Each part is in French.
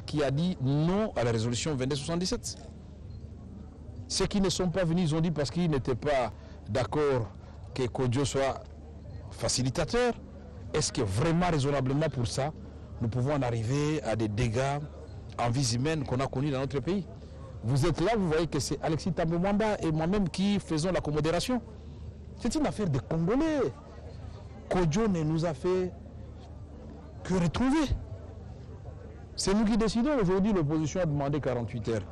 qui a dit non à la résolution 2277. Ceux qui ne sont pas venus, ils ont dit parce qu'ils n'étaient pas d'accord que Kodjo soit facilitateur. Est-ce que vraiment, raisonnablement pour ça, nous pouvons en arriver à des dégâts en vies humaines qu'on a connus dans notre pays? Vous êtes là, vous voyez que c'est Alexis Thambwe Mwamba et moi-même qui faisons la commodération. C'est une affaire de Congolais. Kodjo ne nous a fait que retrouver. C'est nous qui décidons. Aujourd'hui, l'opposition a demandé 48 heures.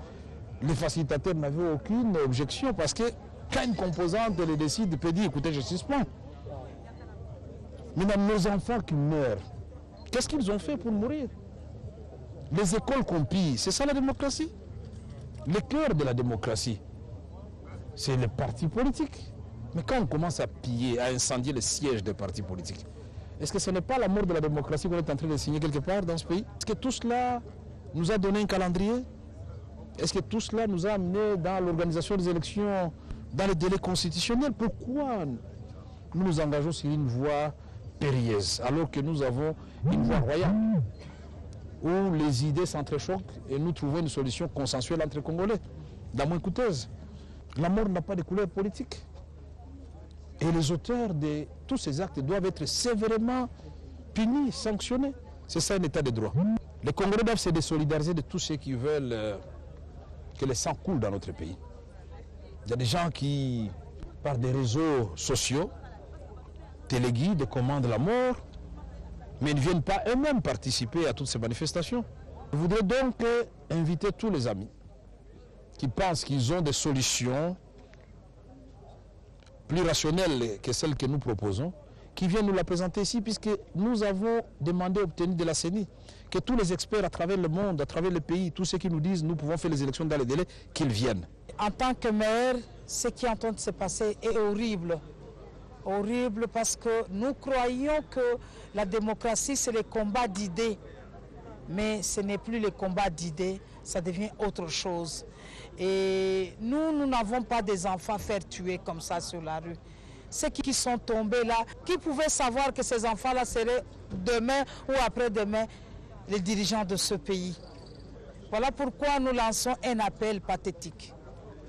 Les facilitateurs n'avaient aucune objection parce que quand une composante les décide, peut dire écoutez, je suspends. Maintenant, nos enfants qui meurent, qu'est-ce qu'ils ont fait pour mourir? Les écoles qu'on pille, c'est ça la démocratie? Le cœur de la démocratie, c'est les partis politiques. Mais quand on commence à piller, à incendier les sièges des partis politiques, est-ce que ce n'est pas la mort de la démocratie qu'on est en train de signer quelque part dans ce pays? Est-ce que tout cela nous a donné un calendrier? Est-ce que tout cela nous a amené dans l'organisation des élections, dans les délais constitutionnels? Pourquoi nous nous engageons sur une voie périlleuse alors que nous avons une voie royale où les idées s'entrechoquent et nous trouvons une solution consensuelle entre Congolais, la moins coûteuse? La mort n'a pas de couleur politique. Et les auteurs de tous ces actes doivent être sévèrement punis, sanctionnés. C'est ça un état de droit. Les Congolais doivent se désolidariser de tous ceux qui veulent que le sang coule dans notre pays. Il y a des gens qui, par des réseaux sociaux, téléguident, commandent la mort, mais ils ne viennent pas eux-mêmes participer à toutes ces manifestations. Je voudrais donc inviter tous les amis qui pensent qu'ils ont des solutions plus rationnelles que celles que nous proposons, qui viennent nous la présenter ici, puisque nous avons demandé, obtenu de la CENI, que tous les experts à travers le monde, à travers le pays, tous ceux qui nous disent nous pouvons faire les élections dans les délais, qu'ils viennent. En tant que maire, ce qui est en train de se passer est horrible. Horrible parce que nous croyons que la démocratie, c'est le combat d'idées. Mais ce n'est plus le combat d'idées, ça devient autre chose. Et nous n'avons pas des enfants à faire tuer comme ça sur la rue. Ceux qui sont tombés là, qui pouvaient savoir que ces enfants-là seraient demain ou après-demain les dirigeants de ce pays. Voilà pourquoi nous lançons un appel pathétique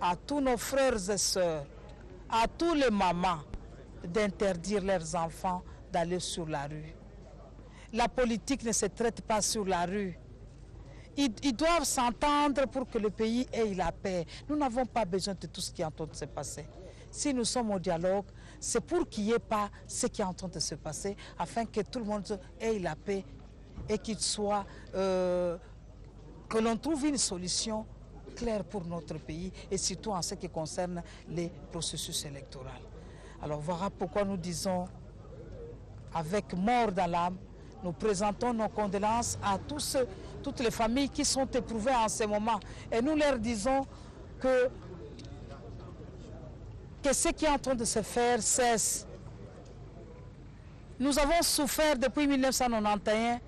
à tous nos frères et sœurs, à tous les mamans, d'interdire leurs enfants d'aller sur la rue. La politique ne se traite pas sur la rue. Ils doivent s'entendre pour que le pays ait la paix. Nous n'avons pas besoin de tout ce qui est en train de se passer. Si nous sommes au dialogue, c'est pour qu'il n'y ait pas ce qui est en train de se passer, afin que tout le monde ait la paix et qu'il soit, que l'on trouve une solution claire pour notre pays et surtout en ce qui concerne les processus électoraux. Alors voilà pourquoi nous disons, avec mort dans l'âme, nous présentons nos condoléances à toutes les familles qui sont éprouvées en ce moment. Et nous leur disons que ce qui est en train de se faire cesse. Nous avons souffert depuis 1991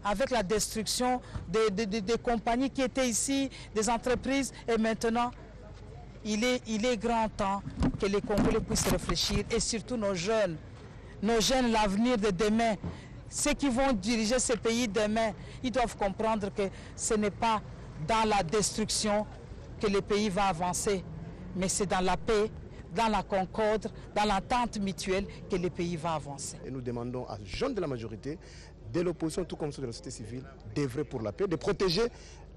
avec la destruction des compagnies qui étaient ici, des entreprises, et maintenant, il est grand temps que les Congolais puissent réfléchir, et surtout nos jeunes, l'avenir de demain, ceux qui vont diriger ce pays demain, ils doivent comprendre que ce n'est pas dans la destruction que le pays va avancer, mais c'est dans la paix, dans la concorde, dans l'entente mutuelle que le pays va avancer. Et nous demandons à jeunes de la majorité, de l'opposition, tout comme ceux de la société civile, d'œuvrer pour la paix, de protéger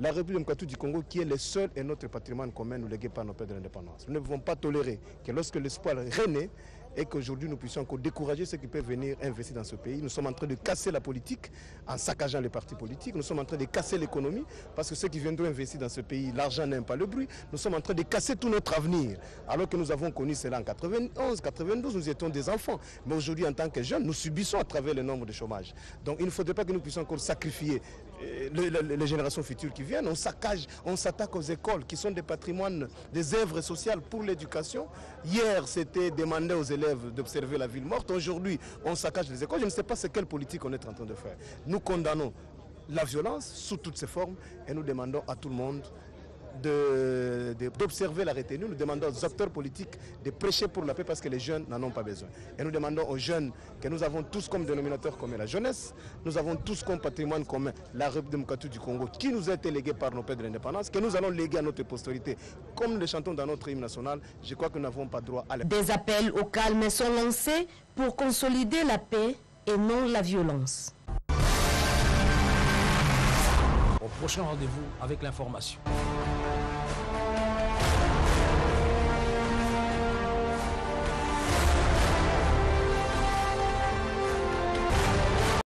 la République démocratique du Congo qui est le seul et notre patrimoine commun nous légué par nos pères de l'indépendance. Nous ne pouvons pas tolérer que lorsque l'espoir renaît et qu'aujourd'hui nous puissions encore décourager ceux qui peuvent venir investir dans ce pays. Nous sommes en train de casser la politique en saccageant les partis politiques. Nous sommes en train de casser l'économie parce que ceux qui viendront investir dans ce pays, l'argent n'aime pas le bruit. Nous sommes en train de casser tout notre avenir. Alors que nous avons connu cela en 91, 92, nous étions des enfants. Mais aujourd'hui, en tant que jeunes, nous subissons à travers le nombre de chômage. Donc il ne faudrait pas que nous puissions encore sacrifier les générations futures qui viennent. On saccage, on s'attaque aux écoles qui sont des patrimoines, des œuvres sociales pour l'éducation. Hier, c'était demander aux élèves d'observer la ville morte. Aujourd'hui, on saccage les écoles. Je ne sais pas quelle politique on est en train de faire. Nous condamnons la violence sous toutes ses formes et nous demandons à tout le monde d'observer la retenue. Nous demandons aux acteurs politiques de prêcher pour la paix parce que les jeunes n'en ont pas besoin. Et nous demandons aux jeunes que nous avons tous comme dénominateur commun la jeunesse, nous avons tous comme patrimoine commun la République démocratique du Congo qui nous a été léguée par nos pères de l'indépendance, que nous allons léguer à notre postérité. Comme nous le chantons dans notre hymne national, je crois que nous n'avons pas droit à la paix. Des appels au calme sont lancés pour consolider la paix et non la violence. Au prochain rendez-vous avec l'information.